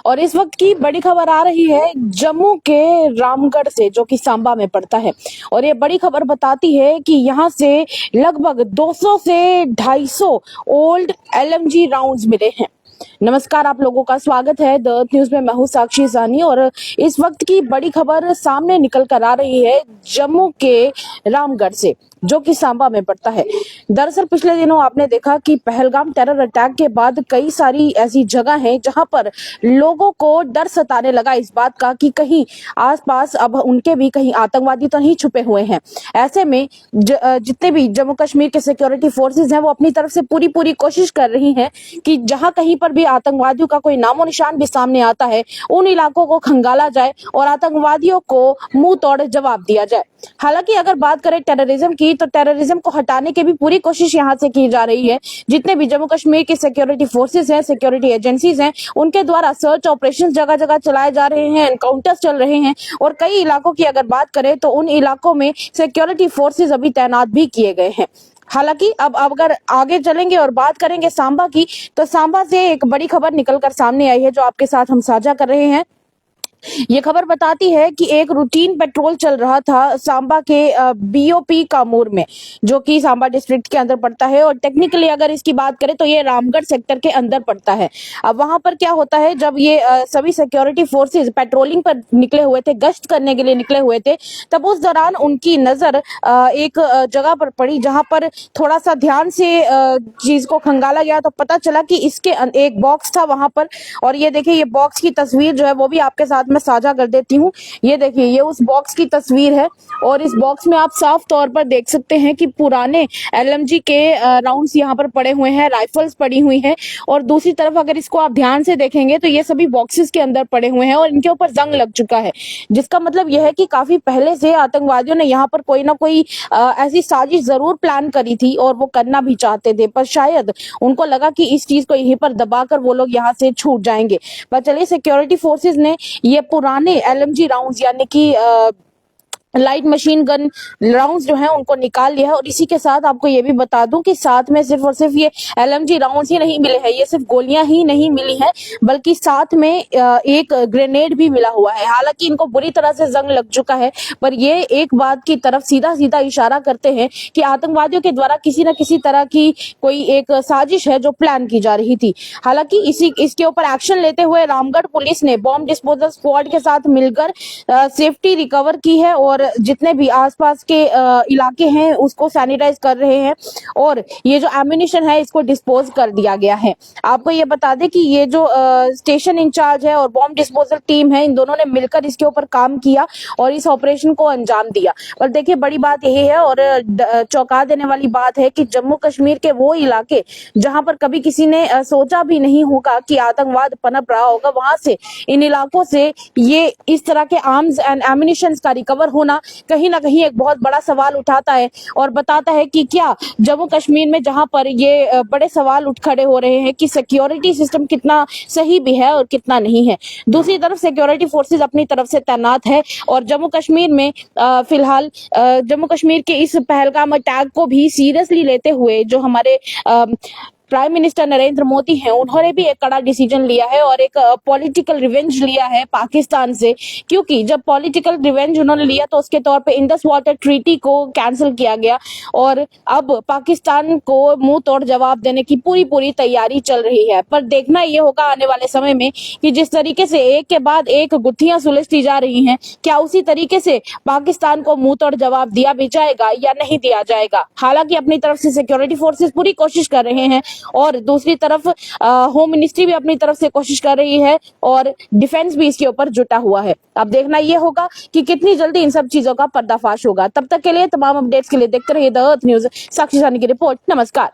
और इस वक्त की बड़ी खबर आ रही है जम्मू के रामगढ़ से, जो कि सांबा में पड़ता है। और ये बड़ी खबर बताती है कि यहाँ से लगभग 200 से 250 ओल्ड एलएमजी राउंड्स मिले हैं। नमस्कार, आप लोगों का स्वागत है द अर्थ न्यूज में। मैं हूं साक्षी सानी और इस वक्त की बड़ी खबर सामने निकल कर आ रही है जम्मू के रामगढ़ से, जो कि सांबा में पड़ता है। दरअसल पिछले दिनों आपने देखा कि पहलगाम टेरर अटैक के बाद कई सारी ऐसी जगह हैं जहां पर लोगों को डर सताने लगा इस बात का कि कहीं आसपास अब उनके भी कहीं आतंकवादी तो नहीं छुपे हुए हैं। ऐसे में जितने भी जम्मू कश्मीर के सिक्योरिटी फोर्सेस हैं वो अपनी तरफ से पूरी कोशिश कर रही हैं कि जहां कहीं पर भी आतंकवादियों का कोई नामो निशान भी सामने आता है उन इलाकों को खंगाला जाए और आतंकवादियों को मुंह तोड़ जवाब दिया जाए। हालांकि अगर बात करें टेररिज्म की, तो टेररिज्म को हटाने की भी पूरी कोशिश यहाँ से की जा रही है। जितने भी जम्मू कश्मीर की सिक्योरिटी फोर्सेस हैं, सिक्योरिटी एजेंसीज हैं, उनके द्वारा सर्च ऑपरेशन जगह जगह चलाए जा रहे हैं, एनकाउंटर्स चल रहे हैं। और कई इलाकों की अगर बात करें तो उन इलाकों में सिक्योरिटी फोर्सेस अभी तैनात भी किए गए हैं। हालांकि अब अगर आगे चलेंगे और बात करेंगे सांबा की, तो सांबा से एक बड़ी खबर निकलकर सामने आई है जो आपके साथ हम साझा कर रहे हैं। ये खबर बताती है कि एक रूटीन पेट्रोल चल रहा था सांबा के बीओपी कामूर में, जो कि सांबा डिस्ट्रिक्ट के अंदर पड़ता है। और टेक्निकली अगर इसकी बात करें तो ये रामगढ़ सेक्टर के अंदर पड़ता है। अब वहां पर क्या होता है, जब ये सभी सिक्योरिटी फोर्सेस पेट्रोलिंग पर निकले हुए थे, गश्त करने के लिए निकले हुए थे, तब उस दौरान उनकी नजर एक जगह पर पड़ी जहां पर थोड़ा सा ध्यान से चीज को खंगाला गया तो पता चला कि इसके एक बॉक्स था वहां पर। और ये देखिए, ये बॉक्स की तस्वीर जो है वो भी आपके साथ मैं साझा कर देती हूँ। ये देखिए, ये उस बॉक्स की तस्वीर है और इस बॉक्स में आप साफ तौर पर देख सकते हैं कि पुराने एलएमजी के राउंड्स यहाँ पर पड़े हुए हैं, राइफल्स पड़ी हुई हैं। और दूसरी तरफ अगर इसको आप ध्यान से देखेंगे तो ये सभी बॉक्सेस के अंदर पड़े हुए हैं और इनके ऊपर जंग लग चुका है, जिसका मतलब यह है कि काफी पहले से आतंकवादियों ने यहाँ पर कोई ना कोई ऐसी साजिश जरूर प्लान करी थी और वो करना भी चाहते थे, पर शायद उनको लगा कि इस चीज को यहीं पर दबाकर वो लोग यहाँ से छूट जाएंगे। पर चलिए, सिक्योरिटी फोर्सेस ने ये पुराने एलएमजी राउंड्स यानी कि लाइट मशीन गन राउंड्स जो हैं उनको निकाल लिया है। और इसी के साथ आपको ये भी बता दूं कि साथ में सिर्फ और सिर्फ ये एलएमजी राउंड्स ही नहीं मिले हैं, ये सिर्फ गोलियां ही नहीं मिली हैं, बल्कि साथ में एक ग्रेनेड भी मिला हुआ है। हालांकि इनको बुरी तरह से जंग लग चुका है, पर ये एक बात की तरफ सीधा सीधा इशारा करते हैं कि आतंकवादियों के द्वारा किसी न किसी तरह की कोई एक साजिश है जो प्लान की जा रही थी। हालांकि इसके ऊपर एक्शन लेते हुए रामगढ़ पुलिस ने बॉम्ब डिस्पोजल स्क्वाड के साथ मिलकर सेफ्टी रिकवर की है और जितने भी आसपास के इलाके हैं उसको सैनिटाइज कर रहे हैं और ये जो एम्यूनिशन है इसको डिस्पोज कर दिया गया है। आपको ये बता दें कि ये जो स्टेशन इंचार्ज है और बॉम्ब डिस्पोजल टीम है, इन दोनों ने मिलकर इसके ऊपर काम किया और इस ऑपरेशन को अंजाम दिया। और देखिए, बड़ी बात यही है और चौंका देने वाली बात है कि जम्मू कश्मीर के वो इलाके जहां पर कभी किसी ने सोचा भी नहीं होगा कि आतंकवाद पनप रहा होगा, वहां से इन इलाकों से ये इस तरह के आर्म्स एंड एम्यूनिशन का रिकवर होना कहीं ना कहीं एक बहुत बड़ा सवाल उठाता है और बताता है कि क्या जम्मू कश्मीर में, जहां पर ये बड़े सवाल उठ खड़े हो रहे हैं कि सिक्योरिटी सिस्टम कितना सही भी है और कितना नहीं है, दूसरी तरफ सिक्योरिटी फोर्सेस अपनी तरफ से तैनात है। और जम्मू कश्मीर में फिलहाल जम्मू कश्मीर के इस पहलगाम अटैक को भी सीरियसली लेते हुए जो हमारे प्राइम मिनिस्टर नरेंद्र मोदी हैं, उन्होंने भी एक कड़ा डिसीजन लिया है और एक पॉलिटिकल रिवेंज लिया है पाकिस्तान से। क्योंकि जब पॉलिटिकल रिवेंज उन्होंने लिया तो उसके तौर पे इंडस वाटर ट्रीटी को कैंसिल किया गया और अब पाकिस्तान को मुंह तोड़ जवाब देने की पूरी तैयारी चल रही है। पर देखना ये होगा आने वाले समय में कि जिस तरीके से एक के बाद एक गुत्थियां सुलझती जा रही हैं, क्या उसी तरीके से पाकिस्तान को मुंह तोड़ जवाब दिया भी जाएगा या नहीं दिया जाएगा। हालांकि अपनी तरफ से सिक्योरिटी फोर्सेस पूरी कोशिश कर रहे हैं और दूसरी तरफ होम मिनिस्ट्री भी अपनी तरफ से कोशिश कर रही है और डिफेंस भी इसके ऊपर जुटा हुआ है। अब देखना यह होगा कि कितनी जल्दी इन सब चीजों का पर्दाफाश होगा। तब तक के लिए तमाम अपडेट्स के लिए देखते रहिए द अर्थ न्यूज। साक्षी सानी की रिपोर्ट। नमस्कार।